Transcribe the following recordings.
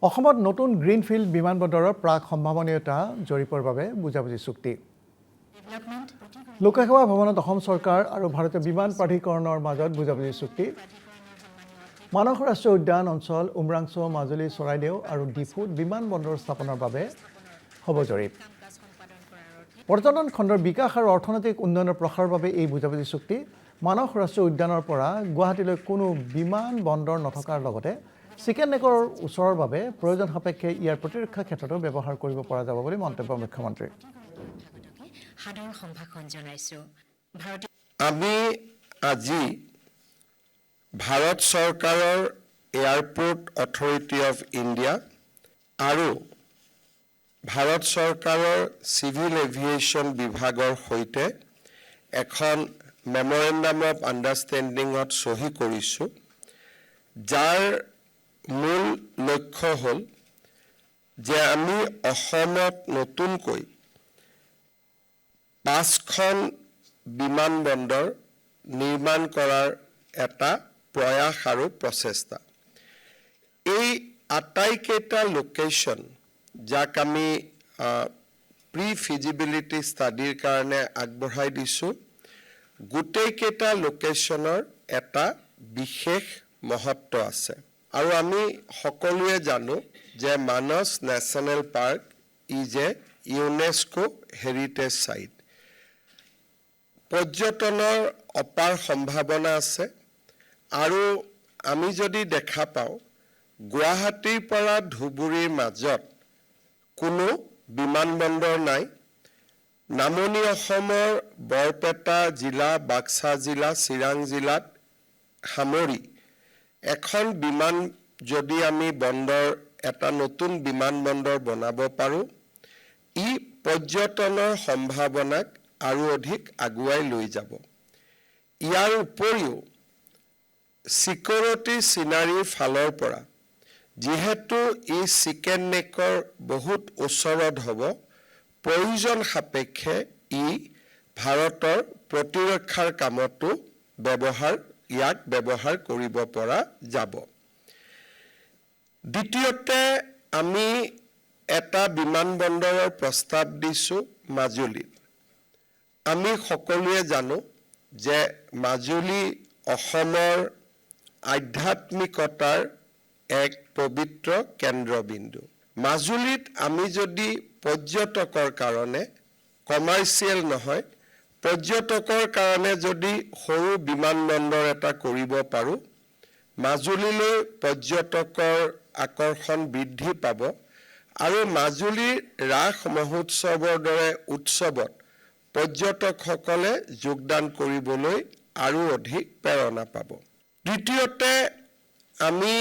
অসমত নতুন গ্ৰীণফিল্ড বিমানবন্দৰৰ প্ৰাক সম্ভাৱনীয়তা জৰীপৰ বাবে বুজাবুজি চুক্তি লোকসেৱা ভৱনত অসম চৰকাৰ আৰু ভাৰতীয় বিমান প্ৰাধিকৰণৰ মাজত বুজাবুজি চুক্তি মানস ৰাষ্ট্ৰীয় উদ্যান অঞ্চল উমৰাংচু মাজুলী চৰাইদেউ আৰু ডিফুত বিমানবন্দৰ স্থাপনৰ বাবে হ'ব জৰীপ পৰ্যটন খণ্ডৰ বিকাশ আৰু অৰ্থনৈতিক উন্নয়নৰ প্ৰসাৰৰ বাবে এই বুজাবুজি চুক্তি মানস ৰাষ্ট্ৰীয় উদ্যানৰ পৰা গুৱাহাটীলৈ কোনো বিমানবন্দৰ নথকাৰ লগতে চিকেন নেকৰ ওচৰৰ বাবে প্ৰয়োজন সাপেক্ষে ইয়াৰ প্ৰতিৰক্ষা ক্ষেত্ৰতো ব্যৱহাৰ কৰিব পৰা যাব বুলি মন্তব্য মুখ্যমন্ত্ৰী আমি আজি ভাৰত চৰকাৰৰ এয়াৰপোৰ্ট অথৰিটি অফ ইণ্ডিয়া আৰু ভাৰত চৰকাৰৰ চিভিল এভিয়েশ্যন বিভাগৰ সৈতে এখন মেমৰেণ্ডাম অফ আণ্ডাৰষ্টেণ্ডিঙত চহী কৰিছোঁ যাৰ মূল লক্ষ্য হ'ল যে আমি অসমত নতুনকৈ 5খন বিমানবন্দৰ নিৰ্মাণ কৰাৰ এটা প্ৰয়াস আৰু প্ৰচেষ্টা এই আটাইকেইটা লোকেশ্যন যাক আমি প্ৰি ফিজিবিলিটি ষ্টাডিৰ কাৰণে আগবঢ়াই দিছোঁ গোটেইকেইটা লোকেশ্যনৰ এটা বিশেষ মহত্ব আছে আৰু আমি সকলোৱে জানো যে Manas national park is a UNESCO heritage site পৰ্যটনৰ অপাৰ সম্ভাৱনা আছে আৰু আমি যদি দেখা পাওঁ গুৱাহাটীৰ পৰা ধুবুৰীৰ মাজত কোনো বিমানবন্দৰ নাই নামনি অসমৰ বৰপেটা জিলা বাক্সা জিলা চিৰাং জিলাত সামৰি এখন বিমান যদি আমি বন্দৰ এটা নতুন বিমানবন্দৰ বনাব পাৰোঁ ই পৰ্যটনৰ সম্ভাৱনাক আৰু অধিক আগুৱাই লৈ যাব ইয়াৰ উপৰিও সিকিউৰিটি চিনাৰীৰ ফালৰ পৰা যিহেতু ই চিকেন নেকৰ বহুত ওচৰত হ'ব প্ৰয়োজন সাপেক্ষে ই ভাৰতৰ প্ৰতিৰক্ষাৰ কামতো ইয়াক ব্যৱহাৰ কৰিব পৰা যাব দ্বিতীয়তে আমি এটা বিমানবন্দৰৰ প্ৰস্তাৱ দিছোঁ মাজুলীত আমি সকলোৱে জানো যে মাজুলী অসমৰ আধ্যাত্মিকতাৰ এক পবিত্ৰ কেন্দ্ৰবিন্দু মাজুলীত আমি যদি পৰ্যটকৰ কাৰণে কমাৰ্চিয়েল নহয় পৰ্যটকৰ কাৰণে যদি সৰু বিমানবন্দৰ এটা কৰিব পাৰোঁ মাজুলীলৈ পৰ্যটকৰ আকৰ্ষণ বৃদ্ধি পাব আৰু মাজুলীৰ ৰাস মহোৎসৱৰ দৰে উৎসৱত পৰ্যটকসকলে যোগদান কৰিবলৈ আৰু অধিক প্ৰেৰণা পাব দ্বিতীয়তে আমি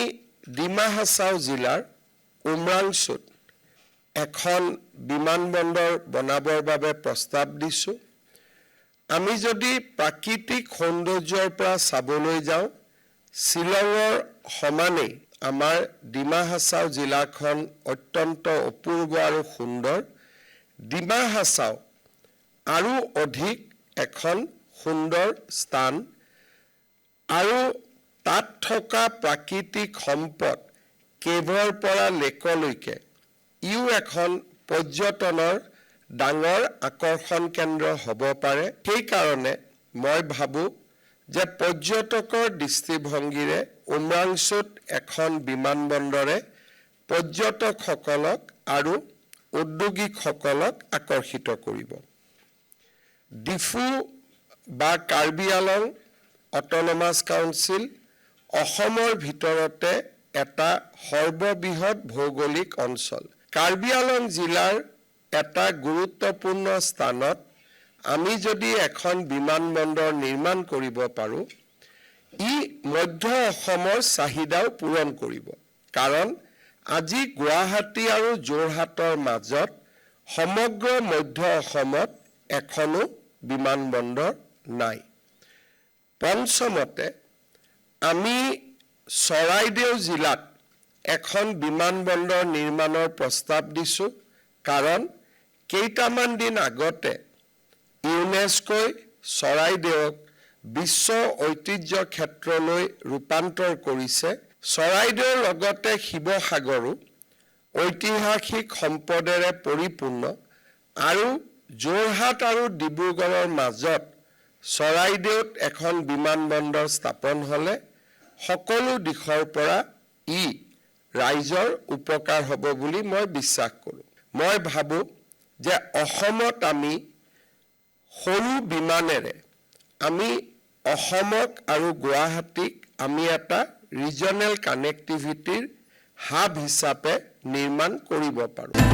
ডিমা হাছাও জিলাৰ উমৰাংচুত এখন বিমানবন্দৰ বনাবৰ বাবে প্ৰস্তাৱ দিছোঁ আমি যদি প্ৰাকৃতিক সৌন্দৰ্যৰ পৰা চাবলৈ যাওঁ শ্বিলঙৰ সমানেই আমাৰ ডিমা হাছাও জিলাখন অত্যন্ত অপূৰ্ব আৰু সুন্দৰ ডিমা হাছাও আৰু অধিক এখন সুন্দৰ স্থান আৰু তাত থকা প্ৰাকৃতিক সম্পদ কেভৰ পৰা লেকলৈকে ইও এখন পৰ্যটনৰ ডাঙৰ আকৰ্ষণ কেন্দ্ৰ হ'ব পাৰে সেইকাৰণে মই ভাবোঁ যে পৰ্যটকৰ দৃষ্টিভংগীৰে উমৰাংচুত এখন বিমানবন্দৰে পৰ্যটকসকলক আৰু উদ্যোগীসকলক আকৰ্ষিত কৰিব ডিফু বা কাৰ্বি আলং অট'নমাছ কাউন্সিল অসমৰ ভিতৰতে এটা সৰ্ববৃহৎ ভৌগোলিক অঞ্চল কাৰ্বি আলং জিলাৰ এটা গুৰুত্বপূৰ্ণ স্থানত আমি যদি এখন বিমানবন্দৰ নিৰ্মাণ কৰিব পাৰোঁ ই মধ্য অসমৰ চাহিদাও পূৰণ কৰিব কাৰণ আজি গুৱাহাটী আৰু যোৰহাটৰ মাজত সমগ্ৰ মধ্য অসমত এখনো বিমানবন্দৰ নাই পঞ্চমতে আমি চৰাইদেউ জিলাত এখন বিমানবন্দৰ নিৰ্মাণৰ প্ৰস্তাৱ দিছোঁ কাৰণ কেইটামান দিন আগতে ইউনেস্কোই চৰাইদেউক বিশ্ব ঐতিহ্য ক্ষেত্ৰলৈ ৰূপান্তৰ কৰিছে চৰাইদেউৰ লগতে শিৱসাগৰো ঐতিহাসিক সম্পদেৰে পৰিপূৰ্ণ আৰু যোৰহাট আৰু ডিব্ৰুগড়ৰ মাজত চৰাইদেউত এখন বিমানবন্দৰ স্থাপন হ'লে সকলো দিশৰ পৰা ই ৰাইজৰ উপকাৰ হ'ব বুলি মই বিশ্বাস কৰোঁ। মই ভাবোঁ যে অসমত আমি সৰু বিমানেৰে আমি অসমক আৰু গুৱাহাটীক আমি এটা ৰিজনেল কানেক্টিভিটিৰ হাব হিচাপে নিৰ্মাণ কৰিব পাৰোঁ।